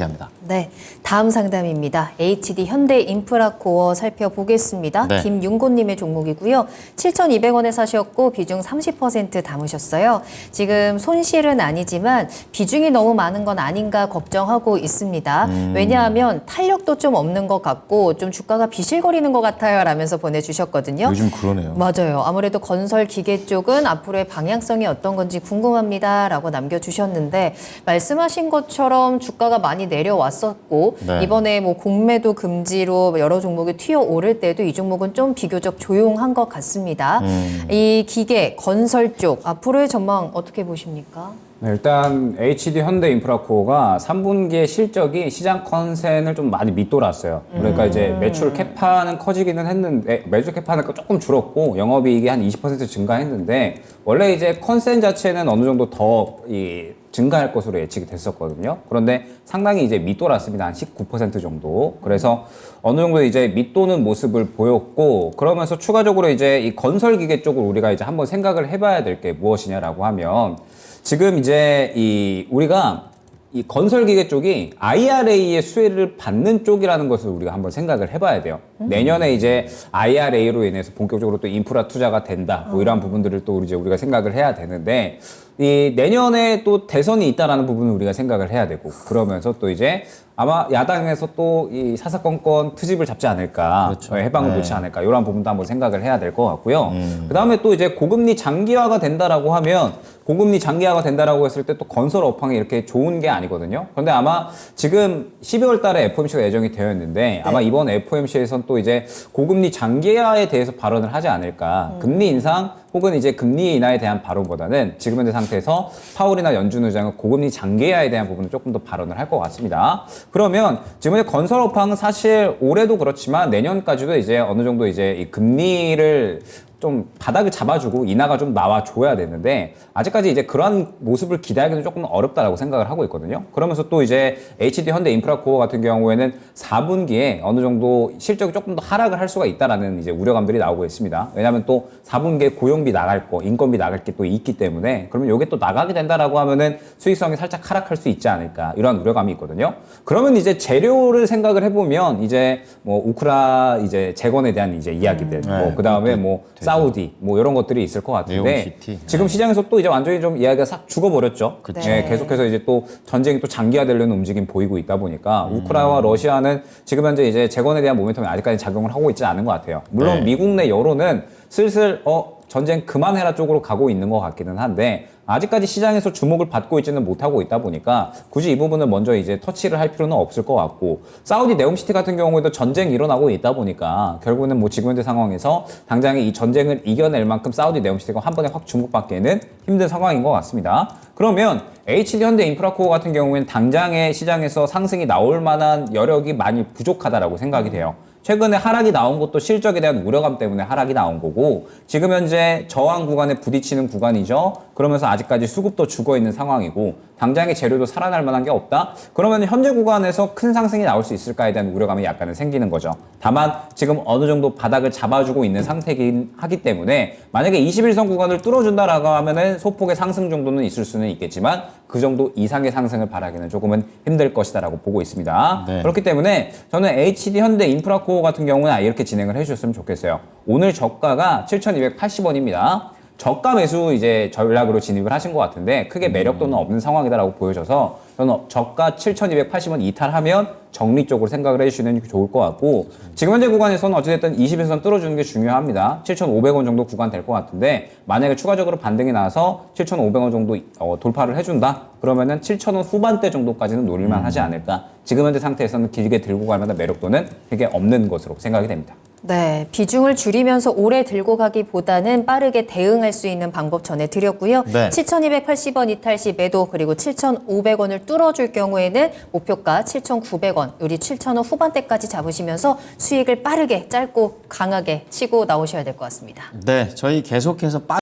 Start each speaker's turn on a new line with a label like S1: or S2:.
S1: 합니다.
S2: 네, 다음 상담입니다. HD 현대인프라코어 살펴보겠습니다.
S1: 네.
S2: 김윤고님의 종목이고요. 7,200원에 사셨고 비중 30% 담으셨어요. 지금 손실은 아니지만 비중이 너무 많은 건 아닌가 걱정하고 있습니다. 왜냐하면 탄력도 좀 없는 것 같고 좀 주가가 비실거리는 것 같아요 라면서 보내주셨거든요.
S1: 요즘 그러네요.
S2: 맞아요. 아무래도 건설 기계 쪽은 앞으로의 방향성이 어떤 건지 궁금합니다 라고 남겨주셨는데 말씀하신 것처럼 주가가 많이 내려왔었고
S1: 네.
S2: 이번에 뭐 공매도 금지로 여러 종목이 튀어오를 때도 이 종목은 좀 비교적 조용한 것 같습니다. 이 기계, 건설 쪽 앞으로의 전망 어떻게 보십니까?
S3: 네, 일단 HD 현대인프라코어가 3분기의 실적이 시장 컨센을 좀 많이 밑돌았어요. 그러니까 이제 매출 캐파는 커지기는 했는데 매출 캐파는 조금 줄었고 영업이익이 한 20% 증가했는데 원래 이제 컨센 자체는 어느 정도 더 증가할 것으로 예측이 됐었거든요. 그런데 상당히 이제 밑돌았습니다. 한 19% 정도. 그래서 어느 정도 이제 밑도는 모습을 보였고 그러면서 추가적으로 이제 이 건설 기계 쪽을 우리가 이제 한번 생각을 해봐야 될 게 무엇이냐라고 하면 지금 이제 우리가 이 건설 기계 쪽이 IRA의 수혜를 받는 쪽이라는 것을 우리가 한번 생각을 해봐야 돼요. 내년에 이제 IRA로 인해서 본격적으로 또 인프라 투자가 된다. 뭐 이러한 부분들을 또 이제 우리가 생각을 해야 되는데 이 내년에 또 대선이 있다라는 부분을 우리가 생각을 해야 되고 그러면서 또 이제 아마 야당에서 또 이 사사건건 트집을 잡지 않을까,
S1: 그렇죠.
S3: 해방을 놓지 않을까 이런 부분도 한번 생각을 해야 될 것 같고요. 그 다음에 또 이제 고금리 장기화가 된다라고 하면 고금리 장기화가 된다라고 했을 때 또 건설 업황이 이렇게 좋은 게 아니거든요. 그런데 아마 지금 12월 달에 FOMC가 예정이 되어 있는데 아마 이번 FOMC에선 또 이제 고금리 장기화에 대해서 발언을 하지 않을까. 금리 인상 혹은 이제 금리 인하에 대한 발언보다는 지금 현재 상태에서 파월이나 연준 의장은 고금리 장기화에 대한 부분을 조금 더 발언을 할 것 같습니다. 그러면 지금 현재 건설 업황은 사실 올해도 그렇지만 내년까지도 이제 어느 정도 이제 이 금리를 좀 바닥을 잡아주고 인하가 좀 나와줘야 되는데 아직까지 이제 그러한 모습을 기대하기는 조금 어렵다라고 생각을 하고 있거든요. 그러면서 또 이제 HD 현대인프라코어 같은 경우에는 4분기에 어느 정도 실적이 조금 더 하락을 할 수가 있다라는 이제 우려감들이 나오고 있습니다. 왜냐하면 또 4분기에 고용비 나갈 거, 인건비 나갈 게 또 있기 때문에 그러면 이게 또 나가게 된다라고 하면은 수익성이 살짝 하락할 수 있지 않을까 이런 우려감이 있거든요. 그러면 이제 재료를 생각을 해보면 이제 뭐 우크라 이제 재건에 대한 이제 이야기들, 뭐 그 다음에 뭐 사우디 뭐 이런 것들이 있을 것 같은데 지금 시장에서 또 이제 완전히 좀 이야기가 싹 죽어버렸죠. 네, 계속해서 이제 또 전쟁이 또 장기화되려는 움직임 보이고 있다 보니까 우크라이나와 러시아는 지금 현재 이제 재건에 대한 모멘텀이 아직까지 작용을 하고 있지 않은 것 같아요. 물론 미국 내 여론은 슬슬 전쟁 그만해라 쪽으로 가고 있는 것 같기는 한데 아직까지 시장에서 주목을 받고 있지는 못하고 있다 보니까 굳이 이 부분을 먼저 이제 터치를 할 필요는 없을 것 같고 사우디 네옴시티 같은 경우에도 전쟁이 일어나고 있다 보니까 결국에는 뭐 지금 현재 상황에서 당장에 이 전쟁을 이겨낼 만큼 사우디 네옴시티가 한 번에 확 주목받기에는 힘든 상황인 것 같습니다. 그러면 HD 현대인프라코어 같은 경우에는 당장의 시장에서 상승이 나올 만한 여력이 많이 부족하다라고 생각이 돼요. 최근에 하락이 나온 것도 실적에 대한 우려감 때문에 하락이 나온 거고 지금 현재 저항 구간에 부딪히는 구간이죠. 그러면서 아직까지 수급도 죽어있는 상황이고 당장의 재료도 살아날 만한 게 없다? 그러면 현재 구간에서 큰 상승이 나올 수 있을까에 대한 우려감이 약간은 생기는 거죠. 다만 지금 어느 정도 바닥을 잡아주고 있는 상태이긴 하기 때문에 만약에 21선 구간을 뚫어준다라고 하면은 소폭의 상승 정도는 있을 수는 있겠지만 그 정도 이상의 상승을 바라기는 조금은 힘들 것이다라고 보고 있습니다.
S1: 네.
S3: 그렇기 때문에 저는 HD 현대인프라코어 같은 경우는 이렇게 진행을 해주셨으면 좋겠어요. 오늘 저가가 7,280원입니다. 저가 매수 이제 전략으로 진입을 하신 것 같은데 크게 매력도는 없는 상황이다라고 보여져서 저는 저가 7,280원 이탈하면 정리 쪽으로 생각을 해주시는 게 좋을 것 같고 지금 현재 구간에서는 어찌됐든 21선 뚫어주는 게 중요합니다. 7,500원 정도 구간 될 것 같은데 만약에 추가적으로 반등이 나서 7,500원 정도 돌파를 해준다? 그러면은 7,000원 후반대 정도까지는 노릴만 하지 않을까. 지금 현재 상태에서는 길게 들고 갈 만한 매력도는 되게 없는 것으로 생각이 됩니다.
S2: 네, 비중을 줄이면서 오래 들고 가기보다는 빠르게 대응할 수 있는 방법 전해드렸고요.
S1: 네.
S2: 7,280원 이탈 시 매도 그리고 7,500원을 뚫어줄 경우에는 목표가 7,900원, 우리 7,000원 후반대까지 잡으시면서 수익을 빠르게 짧고 강하게 치고 나오셔야 될 것 같습니다.
S1: 네, 저희 계속해서